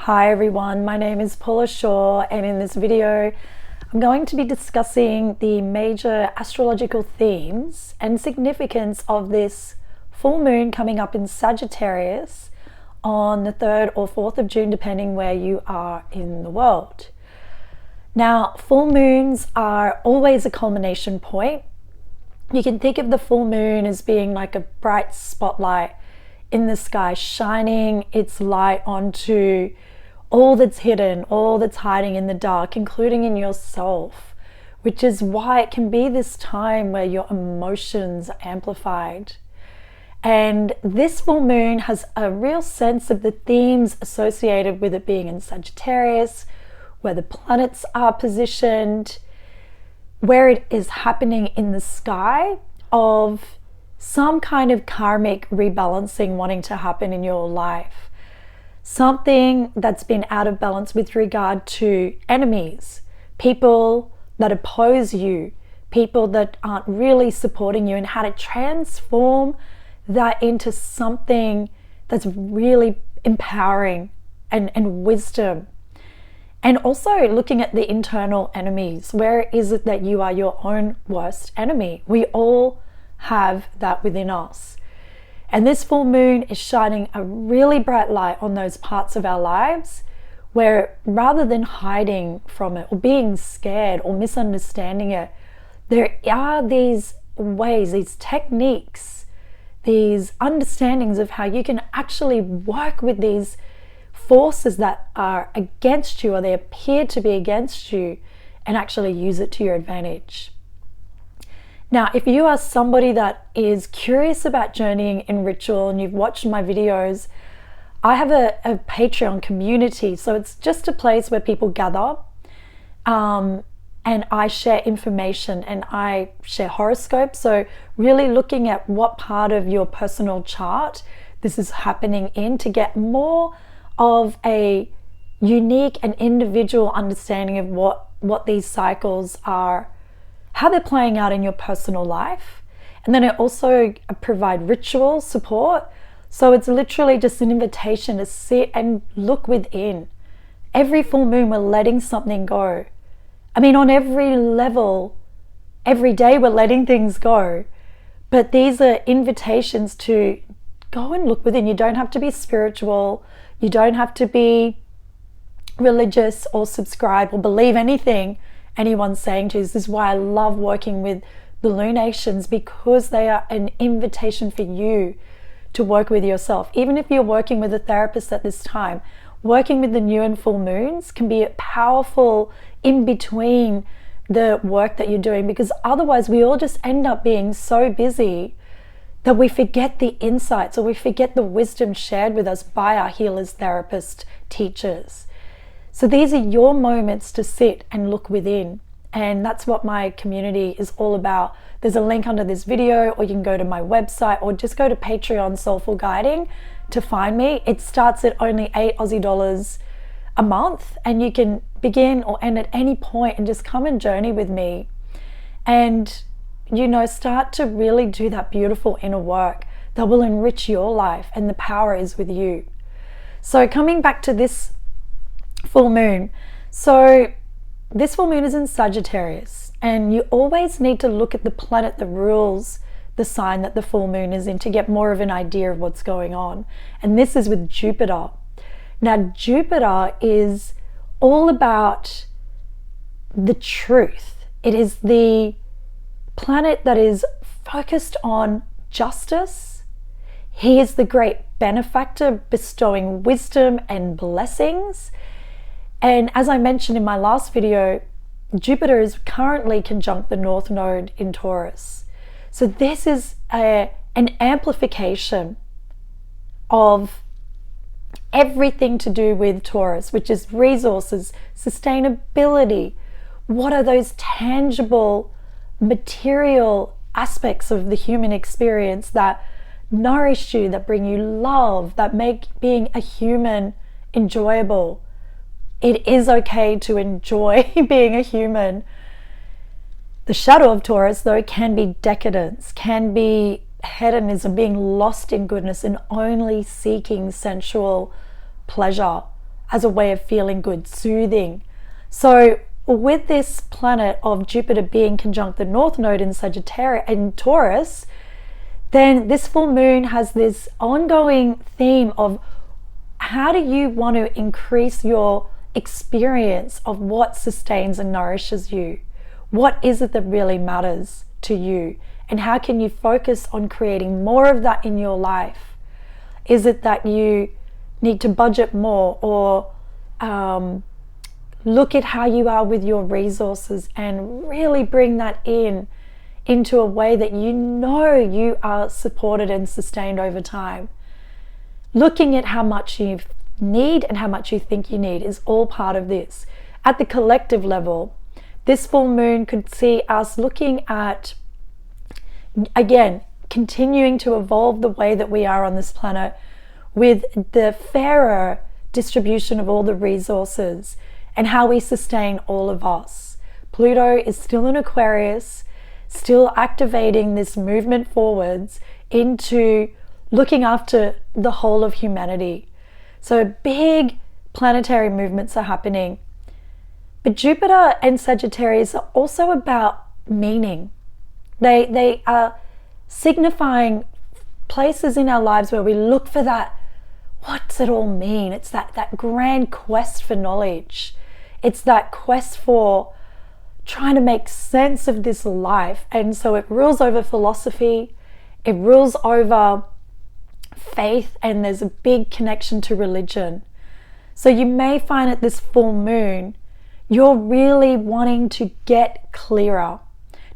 Hi everyone, my name is Paula Shaw, and in this video I'm going to be discussing the major astrological themes and significance of this full moon coming up in Sagittarius on the 3rd or 4th of June, depending where you are in the world. Now, full moons are always a culmination point. You can think of the full moon as being like a bright spotlight in the sky, shining its light onto all that's hidden, all that's hiding in the dark, including in yourself, which is why it can be this time where your emotions are amplified. And this full moon has a real sense of the themes associated with it being in Sagittarius, where the planets are positioned, where it is happening in the sky, of some kind of karmic rebalancing wanting to happen in your life. Something that's been out of balance with regard to enemies, people that oppose you, people that aren't really supporting you, and how to transform that into something that's really empowering and wisdom. And also looking at the internal enemies. Where is it that you are your own worst enemy? We all have that within us. And this full moon is shining a really bright light on those parts of our lives where, rather than hiding from it or being scared or misunderstanding it, there are these ways, these techniques, these understandings of how you can actually work with these forces that are against you, or they appear to be against you, and actually use it to your advantage. Now, if you are somebody that is curious about journeying in ritual and you've watched my videos, I have a Patreon community. So it's just a place where people gather, and I share information and I share horoscopes. So really looking at what part of your personal chart this is happening in, to get more of a unique and individual understanding of what these cycles are, how they're playing out in your personal life. And then I also provide ritual support. So it's literally just an invitation to sit and look within. Every full moon, we're letting something go. I mean, on every level, every day we're letting things go. But these are invitations to go and look within. You don't have to be spiritual. You don't have to be religious or subscribe or believe anything anyone's saying to you. This is why I love working with the lunations, because they are an invitation for you to work with yourself. Even if you're working with a therapist at this time, working with the new and full moons can be powerful in between the work that you're doing, because otherwise we all just end up being so busy that we forget the insights, or we forget the wisdom shared with us by our healers, therapists, teachers. So these are your moments to sit and look within. And that's what my community is all about. There's a link under this video, or you can go to my website, or just go to Patreon Soulful Guiding to find me. It starts at only 8 Aussie dollars a month, and you can begin or end at any point and just come and journey with me. And start to really do that beautiful inner work that will enrich your life, and the power is with you. So coming back to this full moon. So this full moon is in Sagittarius, and you always need to look at the planet that rules the sign that the full moon is in to get more of an idea of what's going on. And this is with Jupiter. Now, Jupiter is all about the truth. It is the planet that is focused on justice. He is the great benefactor, bestowing wisdom and blessings. And as I mentioned in my last video, Jupiter is currently conjunct the North Node in Taurus. So this is an amplification of everything to do with Taurus, which is resources, sustainability. What are those tangible material aspects of the human experience that nourish you, that bring you love, that make being a human enjoyable? It is okay to enjoy being a human. The shadow of Taurus, though, can be decadence, can be hedonism, being lost in goodness and only seeking sensual pleasure. as a way of feeling good, soothing. So with this planet of Jupiter being conjunct the North Node in Sagittarius and Taurus, then this full moon has this ongoing theme of how do you want to increase your experience of what sustains and nourishes you? What is it that really matters to you? And how can you focus on creating more of that in your life? Is it that you need to budget more, or look at how you are with your resources and really bring that into a way that you know you are supported and sustained over time? Looking at how much you need and how much you think you need is all part of this. At the collective level, this full moon could see us looking at, again, continuing to evolve the way that we are on this planet with the fairer distribution of all the resources and how we sustain all of us. Pluto is still in Aquarius, still activating this movement forwards into looking after the whole of humanity. So big planetary movements are happening. But Jupiter and Sagittarius are also about meaning. They are signifying places in our lives where we look for that, what's it all mean? It's that grand quest for knowledge. It's that quest for trying to make sense of this life. And so it rules over philosophy, it rules over faith, and there's a big connection to religion. So you may find at this full moon, you're really wanting to get clearer,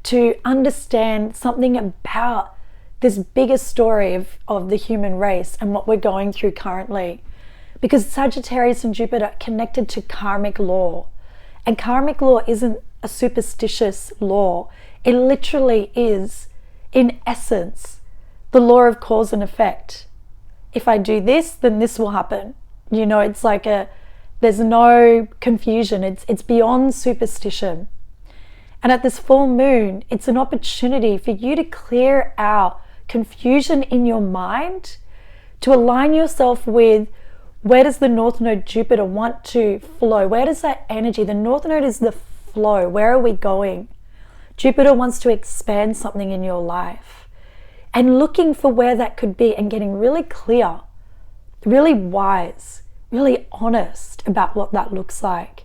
to understand something about this bigger story of the human race and what we're going through currently. Because Sagittarius and Jupiter are connected to karmic law. And karmic law isn't a superstitious law. It literally is, in essence, the law of cause and effect. If I do this, then this will happen. You know, it's like there's no confusion. It's beyond superstition. And at this full moon, it's an opportunity for you to clear out confusion in your mind, to align yourself with where does the North Node Jupiter want to flow? Where does that energy, the North Node is the flow. Where are we going? Jupiter wants to expand something in your life. And looking for where that could be and getting really clear, really wise, really honest about what that looks like.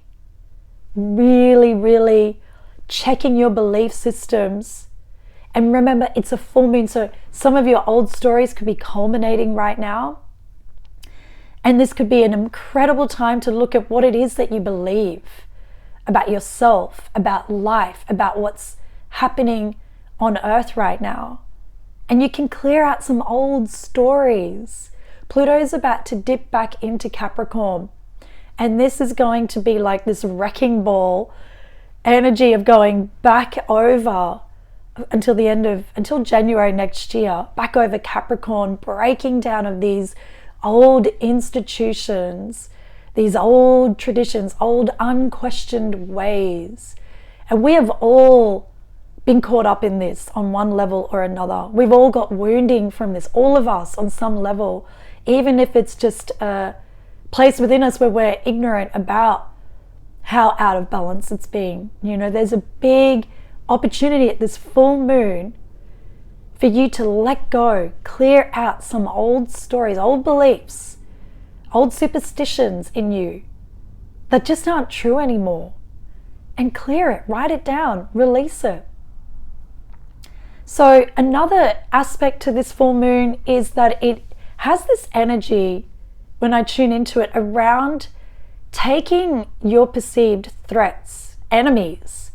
Really, really checking your belief systems. And remember, it's a full moon, so some of your old stories could be culminating right now. And this could be an incredible time to look at what it is that you believe about yourself, about life, about what's happening on Earth right now. And you can clear out some old stories. Pluto is about to dip back into Capricorn. And this is going to be like this wrecking ball energy of going back over until January next year, back over Capricorn, breaking down of these old institutions, these old traditions, old unquestioned ways. And we have all been caught up in this on one level or another. We've all got wounding from this, all of us on some level, even if it's just a place within us where we're ignorant about how out of balance it's being. You know, there's a big opportunity at this full moon for you to let go, clear out some old stories, old beliefs, old superstitions in you that just aren't true anymore, and clear it, write it down, release it. So another aspect to this full moon is that it has this energy, when I tune into it, around taking your perceived threats, enemies,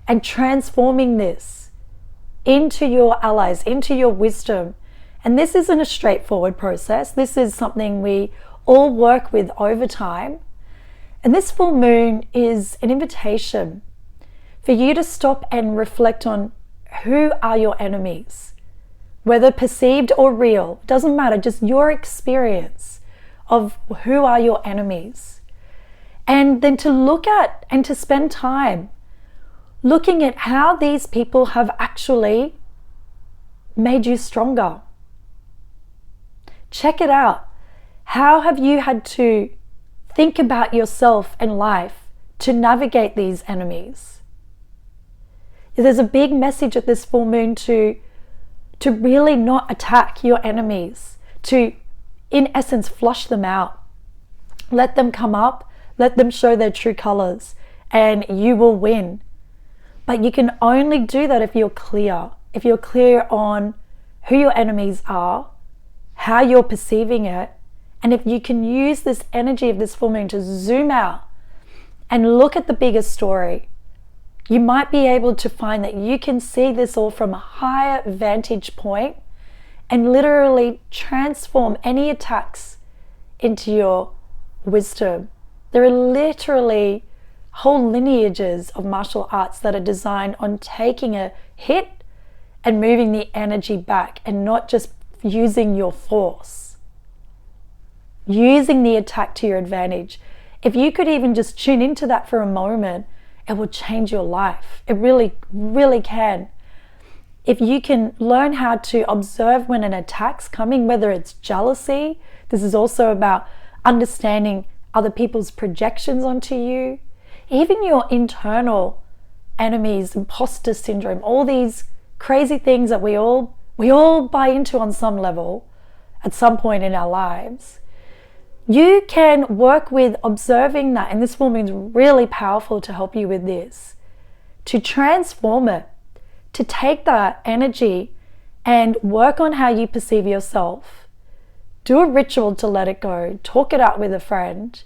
and transforming this into your allies, into your wisdom. And this isn't a straightforward process. This is something we all work with over time. And this full moon is an invitation for you to stop and reflect on who are your enemies, whether perceived or real, doesn't matter, just your experience of who are your enemies. And then to look at and to spend time looking at how these people have actually made you stronger. Check it out. How have you had to think about yourself and life to navigate these enemies. There's a big message at this full moon to really not attack your enemies, to, in essence, flush them out. Let them come up, let them show their true colors, and you will win. But you can only do that if you're clear on who your enemies are, how you're perceiving it, and if you can use this energy of this full moon to zoom out and look at the bigger story, you might be able to find that you can see this all from a higher vantage point and literally transform any attacks into your wisdom. There are literally whole lineages of martial arts that are designed on taking a hit and moving the energy back, and not just using your force, using the attack to your advantage. If you could even just tune into that for a moment, it will change your life. It really, really can. If you can learn how to observe when an attack's coming, whether it's jealousy, this is also about understanding other people's projections onto you, even your internal enemies, imposter syndrome, all these crazy things that we all buy into on some level at some point in our lives. You can work with observing that, and this full moon is really powerful to help you with this, to transform it, to take that energy and work on how you perceive yourself. Do a ritual to let it go, talk it out with a friend,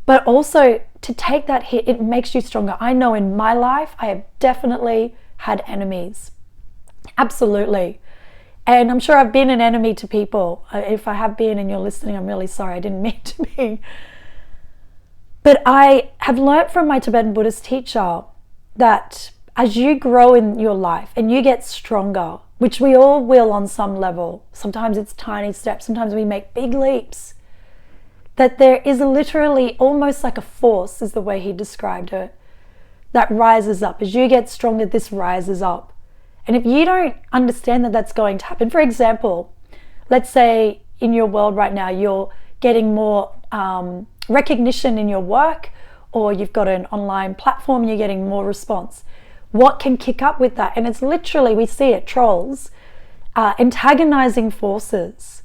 but also to take that hit. It makes you stronger. I know in my life, I have definitely had enemies. Absolutely. And I'm sure I've been an enemy to people. If I have been and you're listening, I'm really sorry. I didn't mean to be. But I have learned from my Tibetan Buddhist teacher that as you grow in your life and you get stronger, which we all will on some level, sometimes it's tiny steps, sometimes we make big leaps, that there is literally almost like a force, is the way he described it, that rises up. As you get stronger, this rises up. And if you don't understand that that's going to happen, for example, let's say in your world right now, you're getting more recognition in your work, or you've got an online platform, you're getting more response. What can kick up with that? And it's literally, we see it, trolls, antagonizing forces.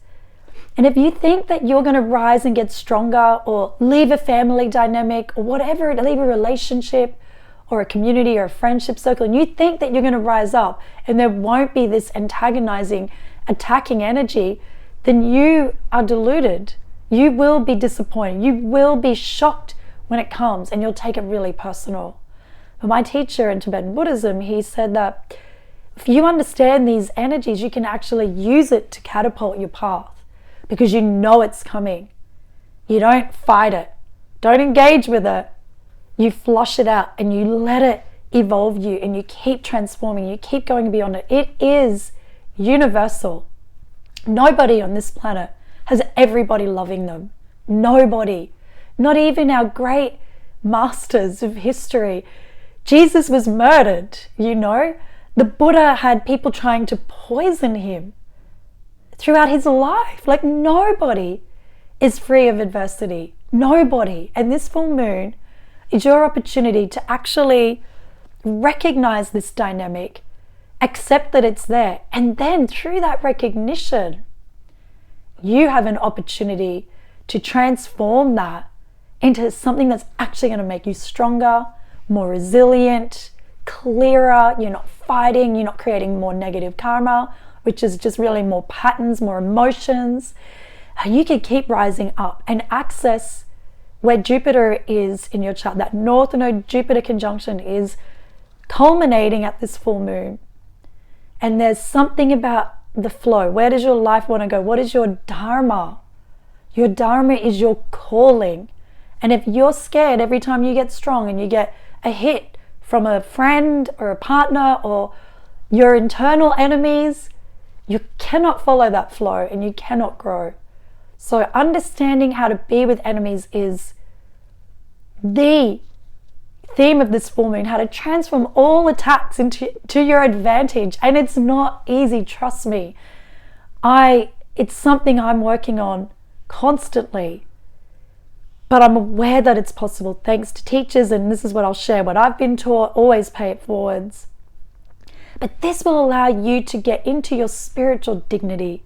And if you think that you're going to rise and get stronger, or leave a family dynamic, or whatever, leave a relationship, or a community, or a friendship circle, and you think that you're going to rise up and there won't be this antagonizing, attacking energy, then you are deluded. You will be disappointed. You will be shocked when it comes, and you'll take it really personal. But my teacher in Tibetan Buddhism, he said that if you understand these energies, you can actually use it to catapult your path, because you know it's coming. You don't fight it. Don't engage with it. You flush it out and you let it evolve you, and you keep transforming, you keep going beyond it. It is universal. Nobody on this planet has everybody loving them. Nobody. Not even our great masters of history. Jesus was murdered, you know. The Buddha had people trying to poison him throughout his life. Like, nobody is free of adversity. Nobody. And this full moon is your opportunity to actually recognize this dynamic, accept that it's there, and then through that recognition, you have an opportunity to transform that into something that's actually going to make you stronger, more resilient, clearer. You're not fighting, you're not creating more negative karma, which is just really more patterns, more emotions. You can keep rising up and access where Jupiter is in your chart. That North Node Jupiter conjunction is culminating at this full moon. And there's something about the flow. Where does your life want to go? What is your dharma? Your dharma is your calling. And if you're scared every time you get strong and you get a hit from a friend or a partner or your internal enemies, you cannot follow that flow and you cannot grow. So understanding how to be with enemies is the theme of this full moon, how to transform all attacks into your advantage. And it's not easy, trust me. It's something I'm working on constantly. but I'm aware that it's possible thanks to teachers, and this is what I'll share, what I've been taught. Always pay it forwards. But this will allow you to get into your spiritual dignity.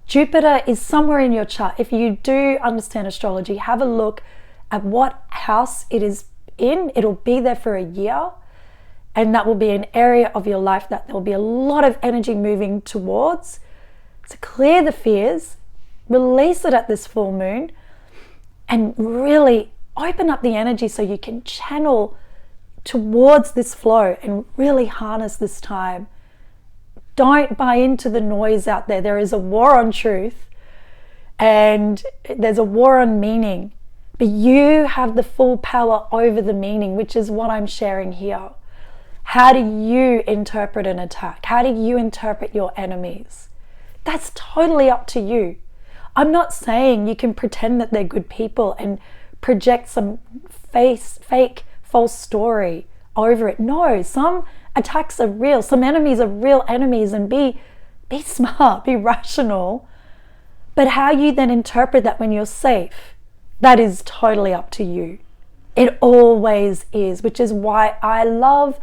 Jupiter is somewhere in your chart. If you do understand astrology, have a look at what house it is in. It'll be there for a year, and that will be an area of your life that there will be a lot of energy moving towards. So clear the fears, release it at this full moon, and really open up the energy so you can channel towards this flow and really harness this time. Don't buy into the noise out there. There is a war on truth and there's a war on meaning, but you have the full power over the meaning, which is what I'm sharing here. How do you interpret an attack? How do you interpret your enemies? That's totally up to you. I'm not saying you can pretend that they're good people and project some fake false story over it. No, some attacks are real. Some enemies are real enemies, and be smart, be rational. But how you then interpret that when you're safe, that is totally up to you. It always is, which is why I love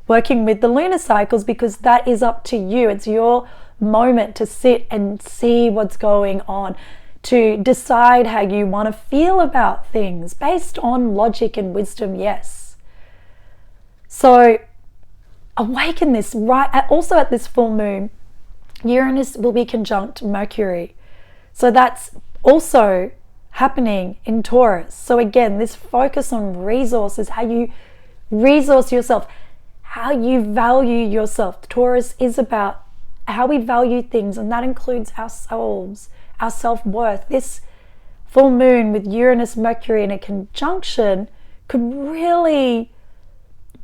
working with the lunar cycles, because that is up to you. It's your moment to sit and see what's going on, to decide how you want to feel about things based on logic and wisdom, yes. So awaken this, right? Also at this full moon, Uranus will be conjunct Mercury. So that's also happening in Taurus. So again, this focus on resources, how you resource yourself, how you value yourself. Taurus is about how we value things, and that includes ourselves, our self-worth. This full moon with Uranus, Mercury in a conjunction could really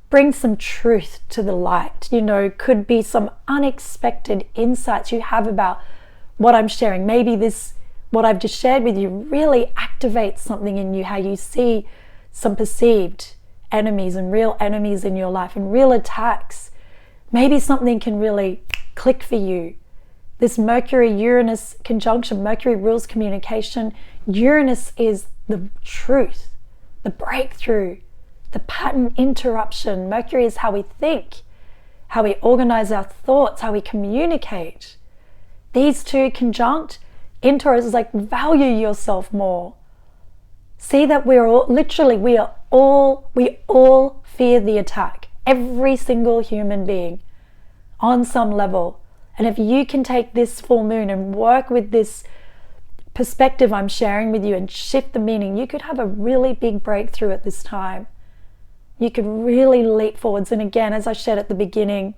bring some truth to the light. Could be some unexpected insights you have about what I'm sharing. Maybe what I've just shared with you really activates something in you, how you see some perceived enemies and real enemies in your life and real attacks. Maybe something can really click for you. This Mercury-Uranus conjunction, Mercury rules communication. Uranus is the truth, the breakthrough, the pattern interruption. Mercury is how we think, how we organize our thoughts, how we communicate. These two conjunct in Taurus is like, value yourself more. See that we all fear the attack. Every single human being on some level. And if you can take this full moon and work with this perspective I'm sharing with you and shift the meaning, you could have a really big breakthrough at this time. You could really leap forwards. And again, as I shared at the beginning,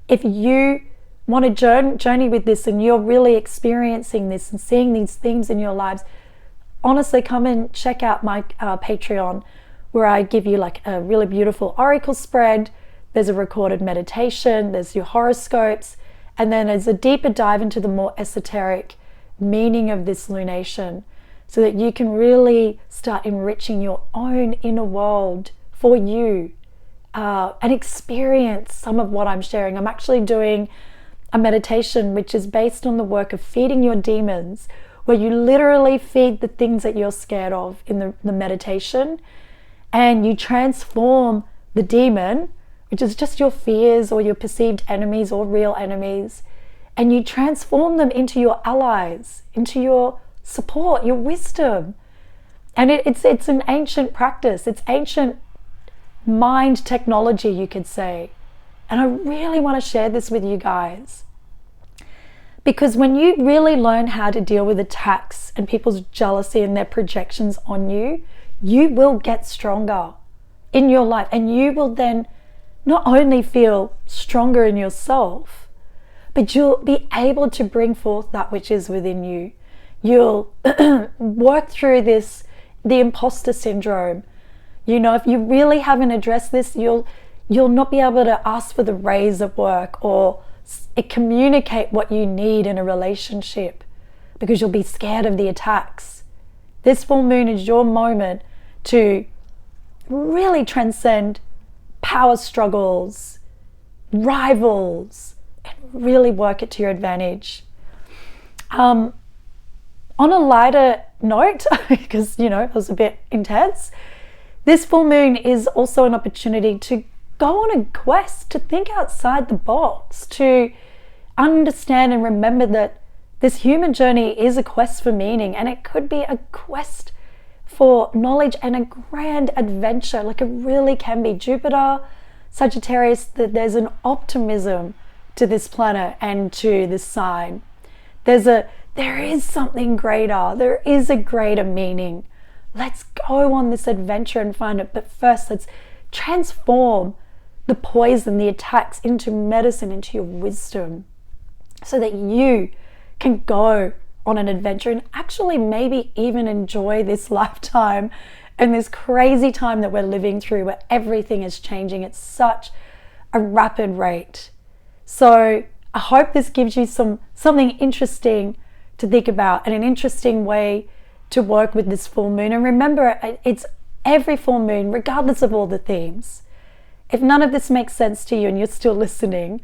if you want to journey with this and you're really experiencing this and seeing these themes in your lives, honestly, come and check out my Patreon, where I give you like a really beautiful oracle spread. There's a recorded meditation, there's your horoscopes, and then there's a deeper dive into the more esoteric meaning of this lunation, so that you can really start enriching your own inner world for you and experience some of what I'm sharing. I'm actually doing a meditation which is based on the work of feeding your demons, where you literally feed the things that you're scared of in the meditation, and you transform the demon, which is just your fears or your perceived enemies or real enemies, and you transform them into your allies, into your support, your wisdom. And it's an ancient practice. It's ancient mind technology, you could say. And I really want to share this with you guys, because when you really learn how to deal with attacks and people's jealousy and their projections on you, you will get stronger in your life, and you will then not only feel stronger in yourself, but you'll be able to bring forth that which is within you. You'll work through the imposter syndrome. If you really haven't addressed this, you'll not be able to ask for the raise at work or communicate what you need in a relationship, because you'll be scared of the attacks. This full moon is your moment to really transcend power struggles, rivals, and really work it to your advantage. On a lighter note, because, it was a bit intense, this full moon is also an opportunity to go on a quest, to think outside the box, to understand and remember that this human journey is a quest for meaning, and it could be a quest for knowledge and a grand adventure. Like, it really can be. Jupiter, Sagittarius, that there's an optimism to this planet and to this sign. There is something greater. There is a greater meaning. Let's go on this adventure and find it. But first, let's transform the poison, the attacks, into medicine, into your wisdom, so that you can go on an adventure and actually maybe even enjoy this lifetime and this crazy time that we're living through, where everything is changing at such a rapid rate. So I hope this gives you something interesting to think about and an interesting way to work with this full moon. And remember, it's every full moon, regardless of all the themes. If none of this makes sense to you and you're still listening,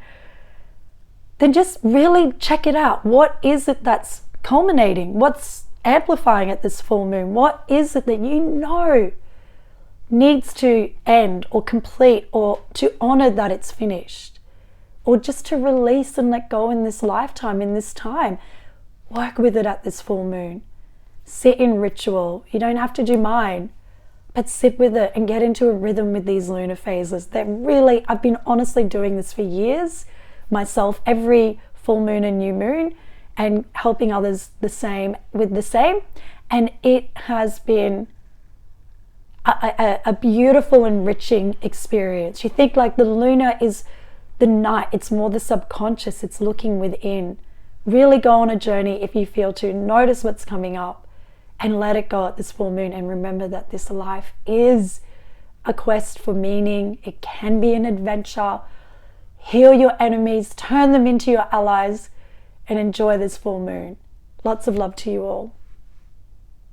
then just really check it out. What is it that's culminating? What's amplifying at this full moon? What is it that needs to end or complete, or to honor that it's finished, or just to release and let go in this lifetime, in this time? Work with it at this full moon. Sit in ritual. You don't have to do mine, but sit with it and get into a rhythm with these lunar phases. I've been honestly doing this for years myself, every full moon and new moon, and helping others the same. And it has been a beautiful, enriching experience. You think, like, the lunar is the night, it's more the subconscious, it's looking within. Really go on a journey if you feel to. Notice what's coming up and let it go at this full moon. And remember that this life is a quest for meaning. It can be an adventure. Heal your enemies, turn them into your allies, and enjoy this full moon. Lots of love to you all.